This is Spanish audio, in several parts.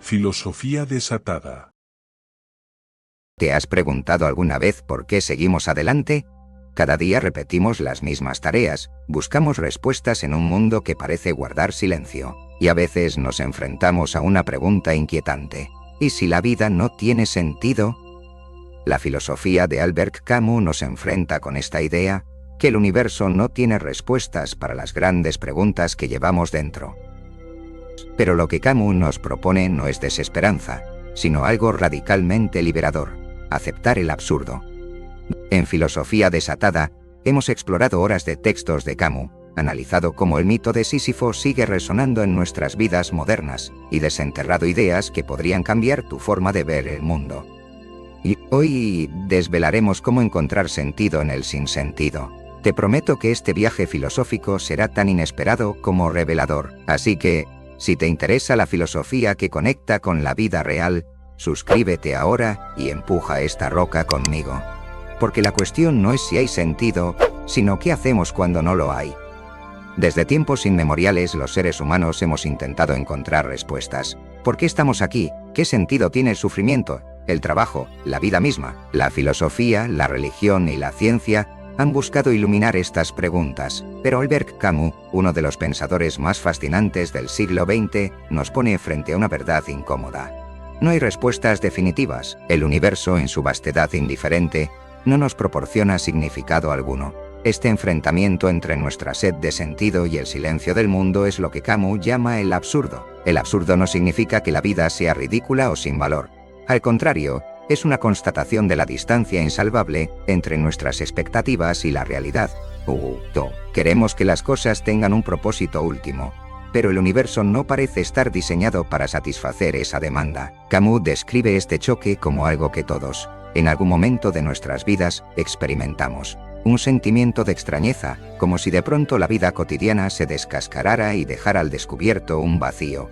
Filosofía desatada. ¿Te has preguntado alguna vez por qué seguimos adelante? Cada día repetimos las mismas tareas, buscamos respuestas en un mundo que parece guardar silencio, y a veces nos enfrentamos a una pregunta inquietante. ¿Y si la vida no tiene sentido? La filosofía de Albert Camus nos enfrenta con esta idea, que el universo no tiene respuestas para las grandes preguntas que llevamos dentro. Pero lo que Camus nos propone no es desesperanza, sino algo radicalmente liberador: aceptar el absurdo. En Filosofía desatada, hemos explorado horas de textos de Camus, analizado cómo el mito de Sísifo sigue resonando en nuestras vidas modernas, y desenterrado ideas que podrían cambiar tu forma de ver el mundo. Y hoy desvelaremos cómo encontrar sentido en el sinsentido. Te prometo que este viaje filosófico será tan inesperado como revelador, así que, si te interesa la filosofía que conecta con la vida real, suscríbete ahora y empuja esta roca conmigo. Porque la cuestión no es si hay sentido, sino qué hacemos cuando no lo hay. Desde tiempos inmemoriales los seres humanos hemos intentado encontrar respuestas. ¿Por qué estamos aquí? ¿Qué sentido tiene el sufrimiento, el trabajo, la vida misma? La filosofía, la religión y la ciencia han buscado iluminar estas preguntas, pero Albert Camus, uno de los pensadores más fascinantes del siglo XX, nos pone frente a una verdad incómoda. No hay respuestas definitivas. El universo, en su vastedad indiferente, no nos proporciona significado alguno. Este enfrentamiento entre nuestra sed de sentido y el silencio del mundo es lo que Camus llama el absurdo. El absurdo no significa que la vida sea ridícula o sin valor. Al contrario, es una constatación de la distancia insalvable entre nuestras expectativas y la realidad. Queremos que las cosas tengan un propósito último, pero el universo no parece estar diseñado para satisfacer esa demanda. Camus describe este choque como algo que todos, en algún momento de nuestras vidas, experimentamos. Un sentimiento de extrañeza, como si de pronto la vida cotidiana se descascarara y dejara al descubierto un vacío.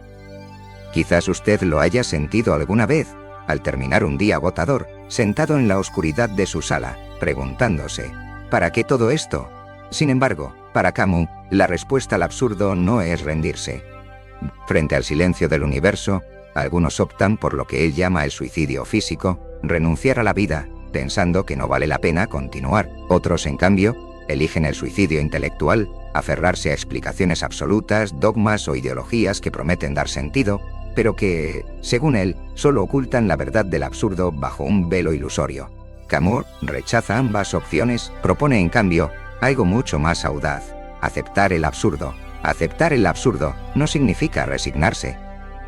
Quizás usted lo haya sentido alguna vez, al terminar un día agotador, sentado en la oscuridad de su sala, preguntándose, ¿para qué todo esto? Sin embargo, para Camus, la respuesta al absurdo no es rendirse. Frente al silencio del universo, algunos optan por lo que él llama el suicidio físico, renunciar a la vida, pensando que no vale la pena continuar. Otros, en cambio, eligen el suicidio intelectual, aferrarse a explicaciones absolutas, dogmas o ideologías que prometen dar sentido, pero que, según él, solo ocultan la verdad del absurdo bajo un velo ilusorio. Camus rechaza ambas opciones, propone en cambio algo mucho más audaz: aceptar el absurdo. Aceptar el absurdo no significa resignarse.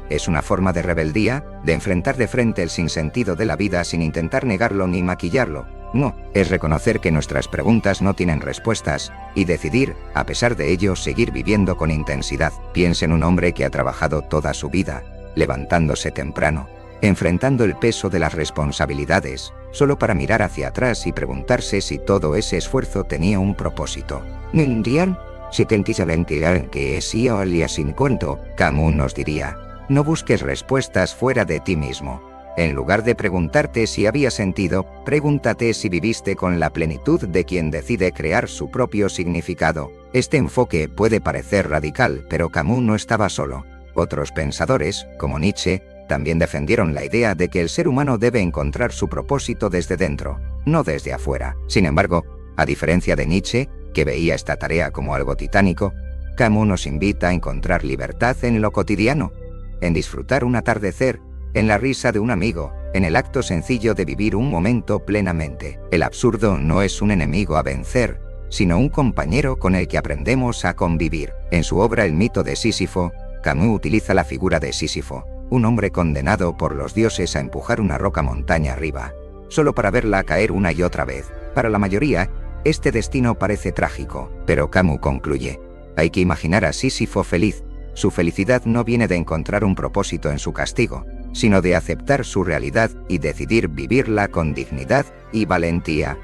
Es una forma de rebeldía, de enfrentar de frente el sinsentido de la vida sin intentar negarlo ni maquillarlo. No, es reconocer que nuestras preguntas no tienen respuestas, y decidir, a pesar de ello, seguir viviendo con intensidad. Piensa en un hombre que ha trabajado toda su vida, levantándose temprano, enfrentando el peso de las responsabilidades, solo para mirar hacia atrás y preguntarse si todo ese esfuerzo tenía un propósito. Camus nos diría: no busques respuestas fuera de ti mismo. En lugar de preguntarte si había sentido, pregúntate si viviste con la plenitud de quien decide crear su propio significado. Este enfoque puede parecer radical, pero Camus no estaba solo. Otros pensadores, como Nietzsche, también defendieron la idea de que el ser humano debe encontrar su propósito desde dentro, no desde afuera. Sin embargo, a diferencia de Nietzsche, que veía esta tarea como algo titánico, Camus nos invita a encontrar libertad en lo cotidiano, en disfrutar un atardecer, en la risa de un amigo, en el acto sencillo de vivir un momento plenamente. El absurdo no es un enemigo a vencer, sino un compañero con el que aprendemos a convivir. En su obra El mito de Sísifo, Camus utiliza la figura de Sísifo, un hombre condenado por los dioses a empujar una roca montaña arriba, solo para verla caer una y otra vez. Para la mayoría, este destino parece trágico, pero Camus concluye: hay que imaginar a Sísifo feliz. Su felicidad no viene de encontrar un propósito en su castigo, sino de aceptar su realidad y decidir vivirla con dignidad y valentía.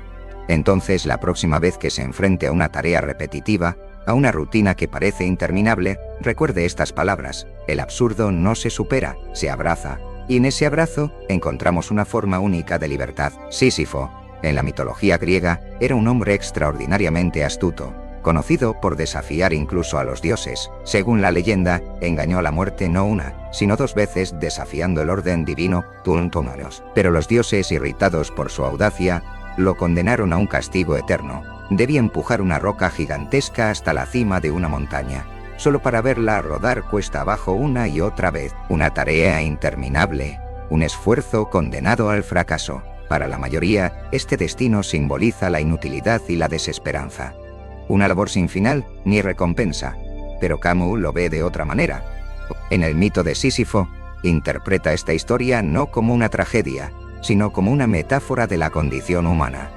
Entonces, la próxima vez que se enfrente a una tarea repetitiva, a una rutina que parece interminable, recuerde estas palabras: el absurdo no se supera, se abraza. Y en ese abrazo encontramos una forma única de libertad. Sísifo, en la mitología griega, era un hombre extraordinariamente astuto, conocido por desafiar incluso a los dioses. Según la leyenda, engañó a la muerte no una, sino 2 veces desafiando el orden divino, Tuntumaros. Pero los dioses, irritados por su audacia, lo condenaron a un castigo eterno. Debía empujar una roca gigantesca hasta la cima de una montaña, solo para verla rodar cuesta abajo una y otra vez. Una tarea interminable, un esfuerzo condenado al fracaso. Para la mayoría, este destino simboliza la inutilidad y la desesperanza. Una labor sin final ni recompensa. Pero Camus lo ve de otra manera. En el mito de Sísifo, interpreta esta historia no como una tragedia, sino como una metáfora de la condición humana.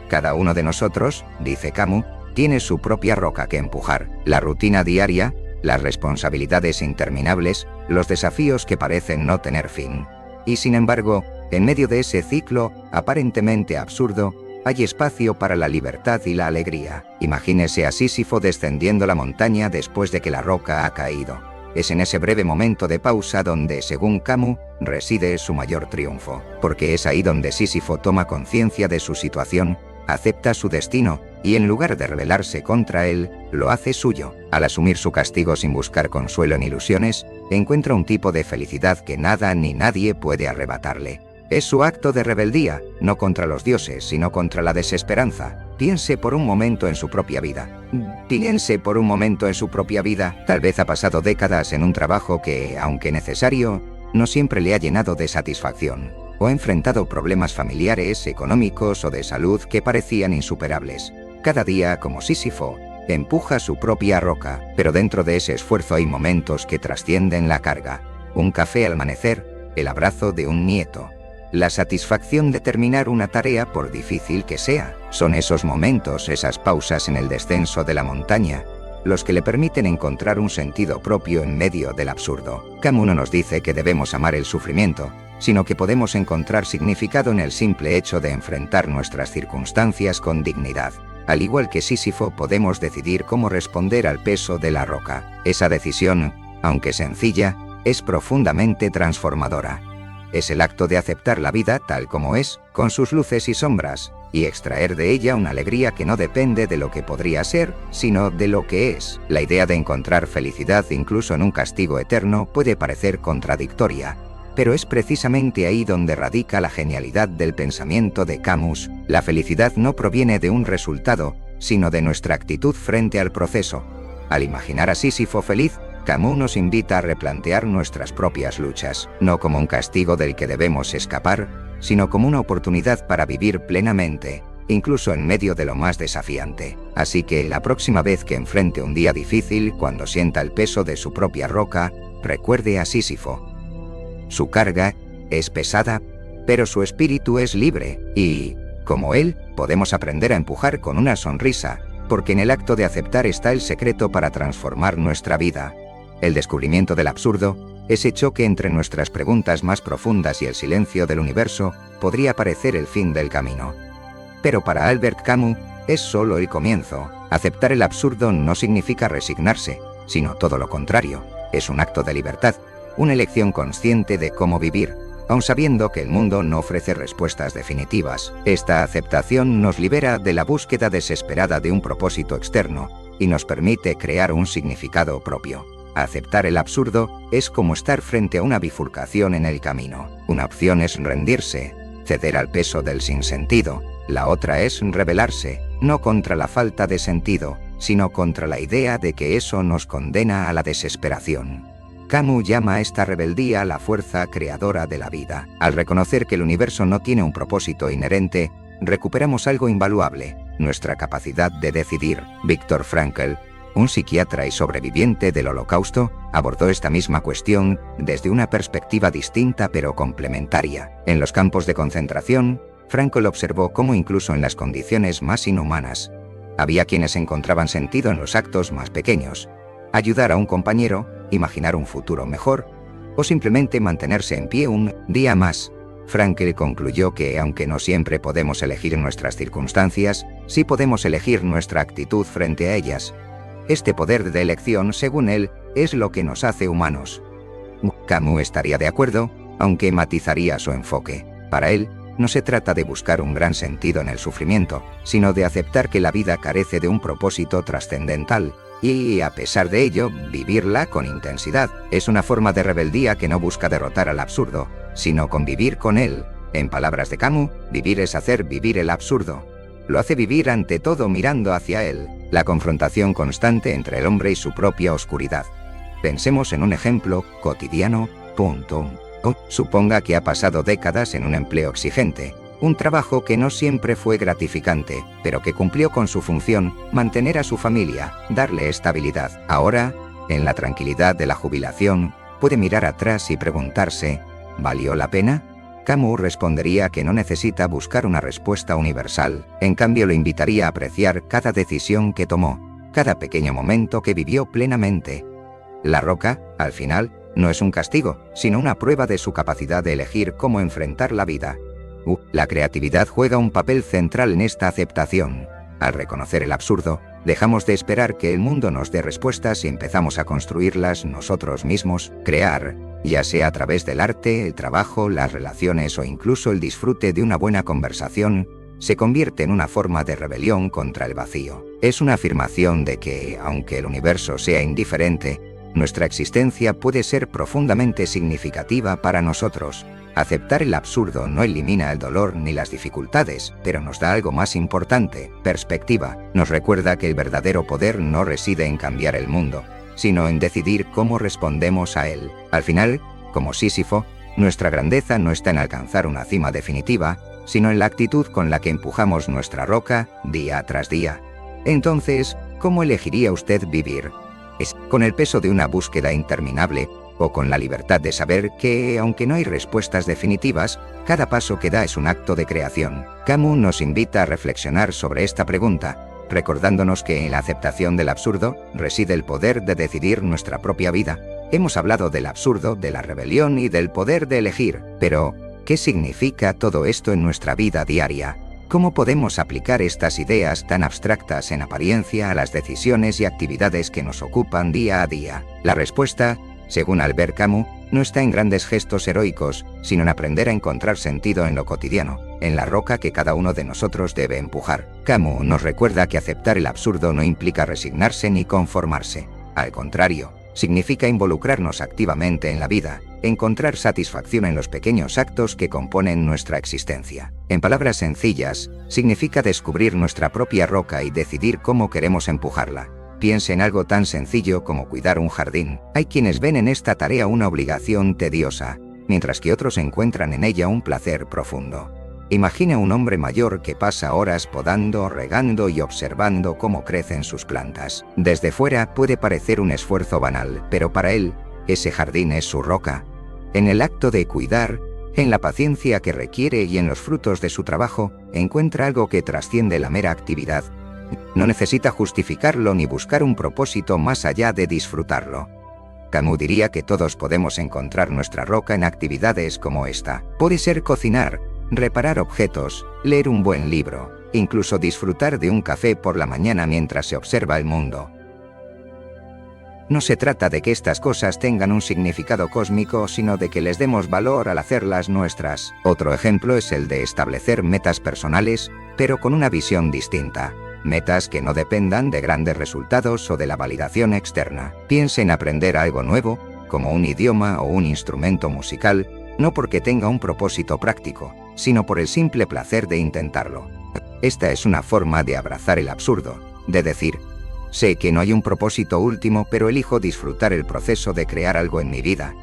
Cada uno de nosotros, dice Camus, tiene su propia roca que empujar. La rutina diaria, las responsabilidades interminables, los desafíos que parecen no tener fin. Y sin embargo, en medio de ese ciclo aparentemente absurdo, hay espacio para la libertad y la alegría. Imagínese a Sísifo descendiendo la montaña después de que la roca ha caído. Es en ese breve momento de pausa donde, según Camus, reside su mayor triunfo, porque es ahí donde Sísifo toma conciencia de su situación, acepta su destino y, en lugar de rebelarse contra él, lo hace suyo. Al asumir su castigo sin buscar consuelo en ilusiones, encuentra un tipo de felicidad que nada ni nadie puede arrebatarle. Es su acto de rebeldía, no contra los dioses, sino contra la desesperanza. Piense por un momento en su propia vida. Piense por un momento en su propia vida. Tal vez ha pasado décadas en un trabajo que, aunque necesario, no siempre le ha llenado de satisfacción. O ha enfrentado problemas familiares, económicos o de salud que parecían insuperables. Cada día, como Sísifo, empuja su propia roca, pero dentro de ese esfuerzo hay momentos que trascienden la carga. Un café al amanecer, el abrazo de un nieto. La satisfacción de terminar una tarea por difícil que sea. Son esos momentos, esas pausas en el descenso de la montaña, los que le permiten encontrar un sentido propio en medio del absurdo. Camus no nos dice que debemos amar el sufrimiento, sino que podemos encontrar significado en el simple hecho de enfrentar nuestras circunstancias con dignidad. Al igual que Sísifo, podemos decidir cómo responder al peso de la roca. Esa decisión, aunque sencilla, es profundamente transformadora. Es el acto de aceptar la vida tal como es, con sus luces y sombras, y extraer de ella una alegría que no depende de lo que podría ser, sino de lo que es. La idea de encontrar felicidad incluso en un castigo eterno puede parecer contradictoria, pero es precisamente ahí donde radica la genialidad del pensamiento de Camus. La felicidad no proviene de un resultado, sino de nuestra actitud frente al proceso. Al imaginar a Sísifo feliz, Camus nos invita a replantear nuestras propias luchas, no como un castigo del que debemos escapar, sino como una oportunidad para vivir plenamente, incluso en medio de lo más desafiante. Así que la próxima vez que enfrente un día difícil, cuando sienta el peso de su propia roca, recuerde a Sísifo. Su carga es pesada, pero su espíritu es libre, y, como él, podemos aprender a empujar con una sonrisa, porque en el acto de aceptar está el secreto para transformar nuestra vida. El descubrimiento del absurdo, ese choque entre nuestras preguntas más profundas y el silencio del universo, podría parecer el fin del camino. Pero para Albert Camus, es solo el comienzo. Aceptar el absurdo no significa resignarse, sino todo lo contrario. Es un acto de libertad, una elección consciente de cómo vivir, aun sabiendo que el mundo no ofrece respuestas definitivas. Esta aceptación nos libera de la búsqueda desesperada de un propósito externo y nos permite crear un significado propio. Aceptar el absurdo es como estar frente a una bifurcación en el camino. Una opción es rendirse, ceder al peso del sinsentido. La otra es rebelarse, no contra la falta de sentido, sino contra la idea de que eso nos condena a la desesperación. Camus llama a esta rebeldía la fuerza creadora de la vida. Al reconocer que el universo no tiene un propósito inherente, recuperamos algo invaluable, nuestra capacidad de decidir. Viktor Frankl, un psiquiatra y sobreviviente del Holocausto, abordó esta misma cuestión desde una perspectiva distinta pero complementaria. En los campos de concentración, Frankl observó cómo incluso en las condiciones más inhumanas, había quienes encontraban sentido en los actos más pequeños: ayudar a un compañero, imaginar un futuro mejor, o simplemente mantenerse en pie un día más. Frankl concluyó que, aunque no siempre podemos elegir nuestras circunstancias, sí podemos elegir nuestra actitud frente a ellas. Este poder de elección, según él, es lo que nos hace humanos. Camus estaría de acuerdo, aunque matizaría su enfoque. Para él, No se trata de buscar un gran sentido en el sufrimiento, sino de aceptar que la vida carece de un propósito trascendental, y, a pesar de ello, vivirla con intensidad. Es una forma de rebeldía que no busca derrotar al absurdo, sino convivir con él. En palabras de Camus, vivir es hacer vivir el absurdo. Lo hace vivir ante todo mirando hacia él, la confrontación constante entre el hombre y su propia oscuridad. Pensemos en un ejemplo cotidiano. Suponga que ha pasado décadas en un empleo exigente, un trabajo que no siempre fue gratificante, pero que cumplió con su función, mantener a su familia, darle estabilidad. Ahora, en la tranquilidad de la jubilación, puede mirar atrás y preguntarse, ¿valió la pena? Camus respondería que no necesita buscar una respuesta universal, en cambio lo invitaría a apreciar cada decisión que tomó, cada pequeño momento que vivió plenamente. La roca, al final, no es un castigo, sino una prueba de su capacidad de elegir cómo enfrentar la vida. La creatividad juega un papel central en esta aceptación. Al reconocer el absurdo, dejamos de esperar que el mundo nos dé respuestas y empezamos a construirlas nosotros mismos, crear, ya sea a través del arte, el trabajo, las relaciones o incluso el disfrute de una buena conversación, se convierte en una forma de rebelión contra el vacío. Es una afirmación de que, aunque el universo sea indiferente, nuestra existencia puede ser profundamente significativa para nosotros. Aceptar el absurdo no elimina el dolor ni las dificultades, pero nos da algo más importante, perspectiva. Nos recuerda que el verdadero poder no reside en cambiar el mundo, sino en decidir cómo respondemos a él. Al final, como Sísifo, nuestra grandeza no está en alcanzar una cima definitiva, sino en la actitud con la que empujamos nuestra roca día tras día. Entonces, ¿cómo elegiría usted vivir? ¿Es con el peso de una búsqueda interminable, o con la libertad de saber que, aunque no hay respuestas definitivas, cada paso que da es un acto de creación? Camus nos invita a reflexionar sobre esta pregunta, recordándonos que en la aceptación del absurdo reside el poder de decidir nuestra propia vida. Hemos hablado del absurdo, de la rebelión y del poder de elegir, pero ¿qué significa todo esto en nuestra vida diaria? ¿Cómo podemos aplicar estas ideas tan abstractas en apariencia a las decisiones y actividades que nos ocupan día a día? La respuesta, según Albert Camus, no está en grandes gestos heroicos, sino en aprender a encontrar sentido en lo cotidiano, en la roca que cada uno de nosotros debe empujar. Camus nos recuerda que aceptar el absurdo no implica resignarse ni conformarse. Al contrario, significa involucrarnos activamente en la vida, encontrar satisfacción en los pequeños actos que componen nuestra existencia. En palabras sencillas, significa descubrir nuestra propia roca y decidir cómo queremos empujarla. Piense en algo tan sencillo como cuidar un jardín. Hay quienes ven en esta tarea una obligación tediosa, mientras que otros encuentran en ella un placer profundo. Imagine a un hombre mayor que pasa horas podando, regando y observando cómo crecen sus plantas. Desde fuera puede parecer un esfuerzo banal, pero para él, ese jardín es su roca. En el acto de cuidar, en la paciencia que requiere y en los frutos de su trabajo, encuentra algo que trasciende la mera actividad. No necesita justificarlo ni buscar un propósito más allá de disfrutarlo. Camus diría que todos podemos encontrar nuestra roca en actividades como esta. Puede ser cocinar, reparar objetos, leer un buen libro, incluso disfrutar de un café por la mañana mientras se observa el mundo. No se trata de que estas cosas tengan un significado cósmico, sino de que les demos valor al hacerlas nuestras. Otro ejemplo es el de establecer metas personales, pero con una visión distinta. Metas que no dependan de grandes resultados o de la validación externa. Piense en aprender algo nuevo, como un idioma o un instrumento musical, no porque tenga un propósito práctico, sino por el simple placer de intentarlo. Esta es una forma de abrazar el absurdo, de decir, sé que no hay un propósito último, pero elijo disfrutar el proceso de crear algo en mi vida.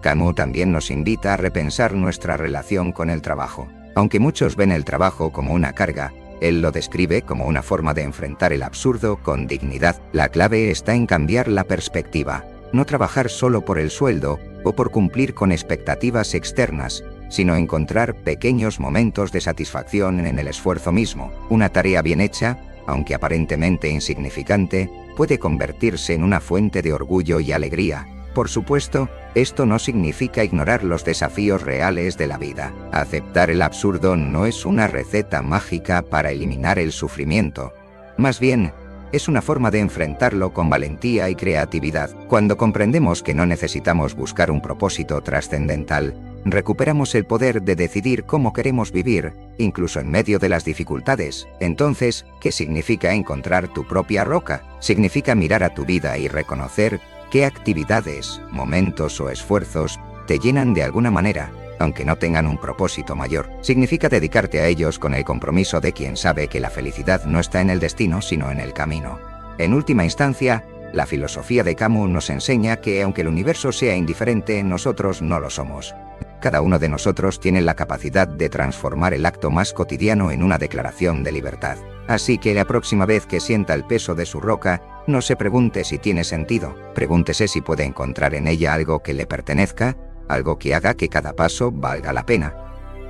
Camus también nos invita a repensar nuestra relación con el trabajo. Aunque muchos ven el trabajo como una carga, él lo describe como una forma de enfrentar el absurdo con dignidad. La clave está en cambiar la perspectiva, no trabajar solo por el sueldo o por cumplir con expectativas externas, sino encontrar pequeños momentos de satisfacción en el esfuerzo mismo. Una tarea bien hecha, aunque aparentemente insignificante, puede convertirse en una fuente de orgullo y alegría. Por supuesto, esto no significa ignorar los desafíos reales de la vida. Aceptar el absurdo no es una receta mágica para eliminar el sufrimiento. Más bien, es una forma de enfrentarlo con valentía y creatividad. Cuando comprendemos que no necesitamos buscar un propósito trascendental, recuperamos el poder de decidir cómo queremos vivir, incluso en medio de las dificultades. Entonces, ¿qué significa encontrar tu propia roca? Significa mirar a tu vida y reconocer qué actividades, momentos o esfuerzos te llenan de alguna manera, aunque no tengan un propósito mayor. Significa dedicarte a ellos con el compromiso de quien sabe que la felicidad no está en el destino, sino en el camino. En última instancia, la filosofía de Camus nos enseña que aunque el universo sea indiferente, nosotros no lo somos. Cada uno de nosotros tiene la capacidad de transformar el acto más cotidiano en una declaración de libertad. Así que la próxima vez que sienta el peso de su roca, no se pregunte si tiene sentido, pregúntese si puede encontrar en ella algo que le pertenezca, algo que haga que cada paso valga la pena.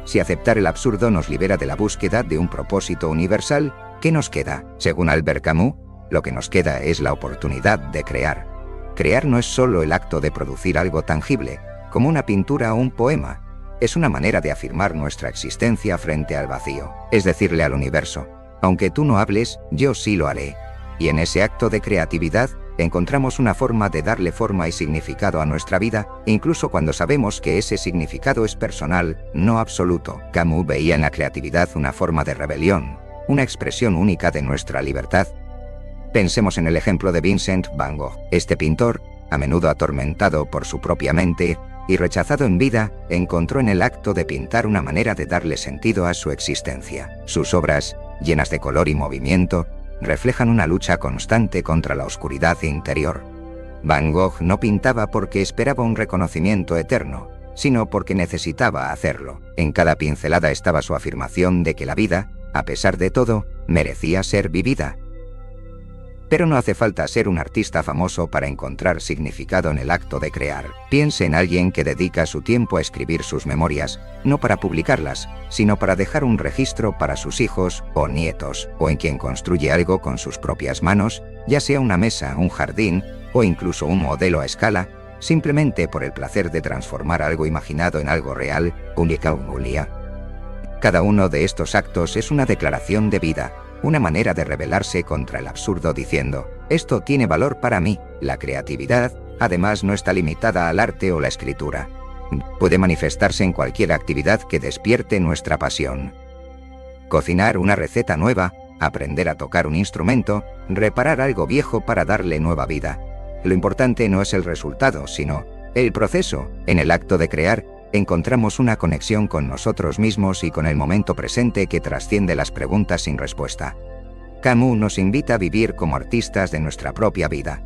Si aceptar el absurdo nos libera de la búsqueda de un propósito universal, ¿qué nos queda? Según Albert Camus, lo que nos queda es la oportunidad de crear. Crear no es solo el acto de producir algo tangible, como una pintura o un poema. Es una manera de afirmar nuestra existencia frente al vacío. Es decirle al universo, aunque tú no hables, yo sí lo haré. Y en ese acto de creatividad, encontramos una forma de darle forma y significado a nuestra vida, incluso cuando sabemos que ese significado es personal, no absoluto. Camus veía en la creatividad una forma de rebelión, una expresión única de nuestra libertad. Pensemos en el ejemplo de Vincent Van Gogh. Este pintor, a menudo atormentado por su propia mente y rechazado en vida, encontró en el acto de pintar una manera de darle sentido a su existencia. Sus obras, llenas de color y movimiento, reflejan una lucha constante contra la oscuridad interior. Van Gogh no pintaba porque esperaba un reconocimiento eterno, sino porque necesitaba hacerlo. En cada pincelada estaba su afirmación de que la vida, a pesar de todo, merecía ser vivida. Pero no hace falta ser un artista famoso para encontrar significado en el acto de crear. Piense en alguien que dedica su tiempo a escribir sus memorias, no para publicarlas, sino para dejar un registro para sus hijos o nietos, o en quien construye algo con sus propias manos, ya sea una mesa, un jardín, o incluso un modelo a escala, simplemente por el placer de transformar algo imaginado en algo real, única o unia. Cada uno de estos actos es una declaración de vida, una manera de rebelarse contra el absurdo diciendo, esto tiene valor para mí. La creatividad, además, no está limitada al arte o la escritura. Puede manifestarse en cualquier actividad que despierte nuestra pasión. Cocinar una receta nueva, aprender a tocar un instrumento, reparar algo viejo para darle nueva vida. Lo importante no es el resultado, sino el proceso. En el acto de crear, encontramos una conexión con nosotros mismos y con el momento presente que trasciende las preguntas sin respuesta. Camus nos invita a vivir como artistas de nuestra propia vida.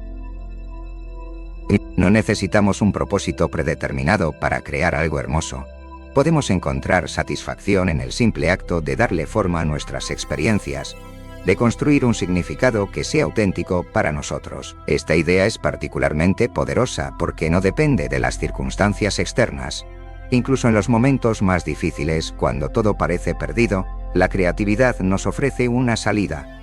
No necesitamos un propósito predeterminado para crear algo hermoso. Podemos encontrar satisfacción en el simple acto de darle forma a nuestras experiencias, de construir un significado que sea auténtico para nosotros. Esta idea es particularmente poderosa porque no depende de las circunstancias externas. Incluso en los momentos más difíciles, cuando todo parece perdido, la creatividad nos ofrece una salida.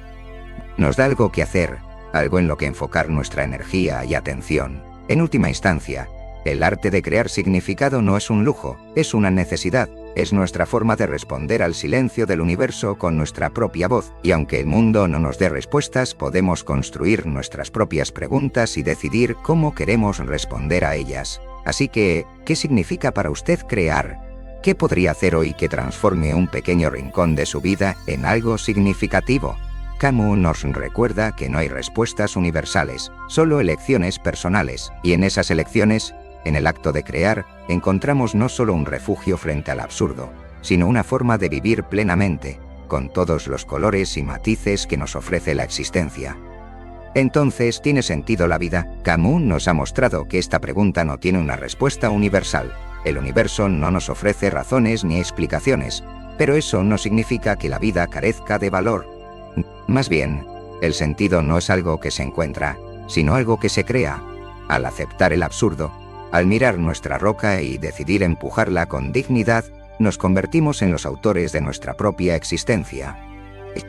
Nos da algo que hacer, algo en lo que enfocar nuestra energía y atención. En última instancia, el arte de crear significado no es un lujo, es una necesidad. Es nuestra forma de responder al silencio del universo con nuestra propia voz. Y aunque el mundo no nos dé respuestas, podemos construir nuestras propias preguntas y decidir cómo queremos responder a ellas. Así que, ¿qué significa para usted crear? ¿Qué podría hacer hoy que transforme un pequeño rincón de su vida en algo significativo? Camus nos recuerda que no hay respuestas universales, solo elecciones personales. Y en esas elecciones, en el acto de crear, encontramos no solo un refugio frente al absurdo, sino una forma de vivir plenamente, con todos los colores y matices que nos ofrece la existencia. Entonces, ¿tiene sentido la vida? Camus nos ha mostrado que esta pregunta no tiene una respuesta universal. El universo no nos ofrece razones ni explicaciones, pero eso no significa que la vida carezca de valor. Más bien, el sentido no es algo que se encuentra, sino algo que se crea. Al aceptar el absurdo, al mirar nuestra roca y decidir empujarla con dignidad, nos convertimos en los autores de nuestra propia existencia.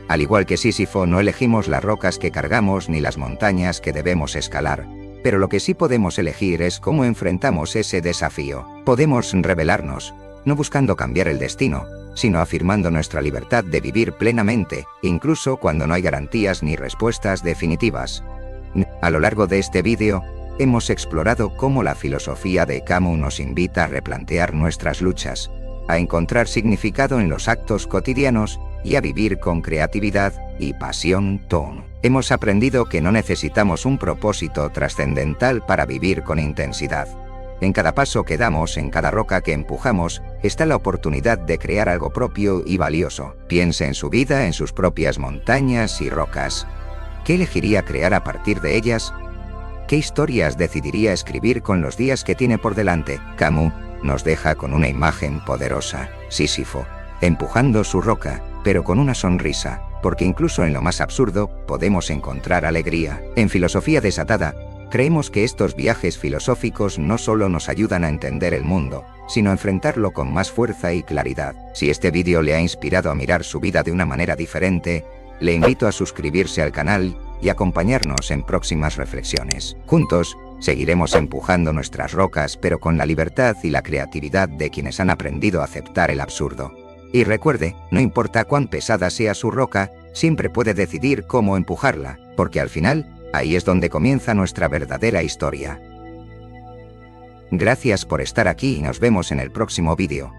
Al igual que Sísifo, no elegimos las rocas que cargamos ni las montañas que debemos escalar, pero lo que sí podemos elegir es cómo enfrentamos ese desafío. Podemos rebelarnos, no buscando cambiar el destino, sino afirmando nuestra libertad de vivir plenamente, incluso cuando no hay garantías ni respuestas definitivas. A lo largo de este vídeo, hemos explorado cómo la filosofía de Camus nos invita a replantear nuestras luchas, a encontrar significado en los actos cotidianos y a vivir con creatividad y pasión. Hemos aprendido que no necesitamos un propósito trascendental para vivir con intensidad. En cada paso que damos, en cada roca que empujamos, está la oportunidad de crear algo propio y valioso. Piense en su vida, en sus propias montañas y rocas. ¿Qué elegiría crear a partir de ellas? ¿Qué historias decidiría escribir con los días que tiene por delante? Camus nos deja con una imagen poderosa: Sísifo, empujando su roca, pero con una sonrisa, porque incluso en lo más absurdo podemos encontrar alegría. En Filosofía Desatada, creemos que estos viajes filosóficos no solo nos ayudan a entender el mundo, sino a enfrentarlo con más fuerza y claridad. Si este vídeo le ha inspirado a mirar su vida de una manera diferente, le invito a suscribirse al canal y acompañarnos en próximas reflexiones. Juntos, seguiremos empujando nuestras rocas, pero con la libertad y la creatividad de quienes han aprendido a aceptar el absurdo. Y recuerde, no importa cuán pesada sea su roca, siempre puede decidir cómo empujarla, porque al final, ahí es donde comienza nuestra verdadera historia. Gracias por estar aquí y nos vemos en el próximo vídeo.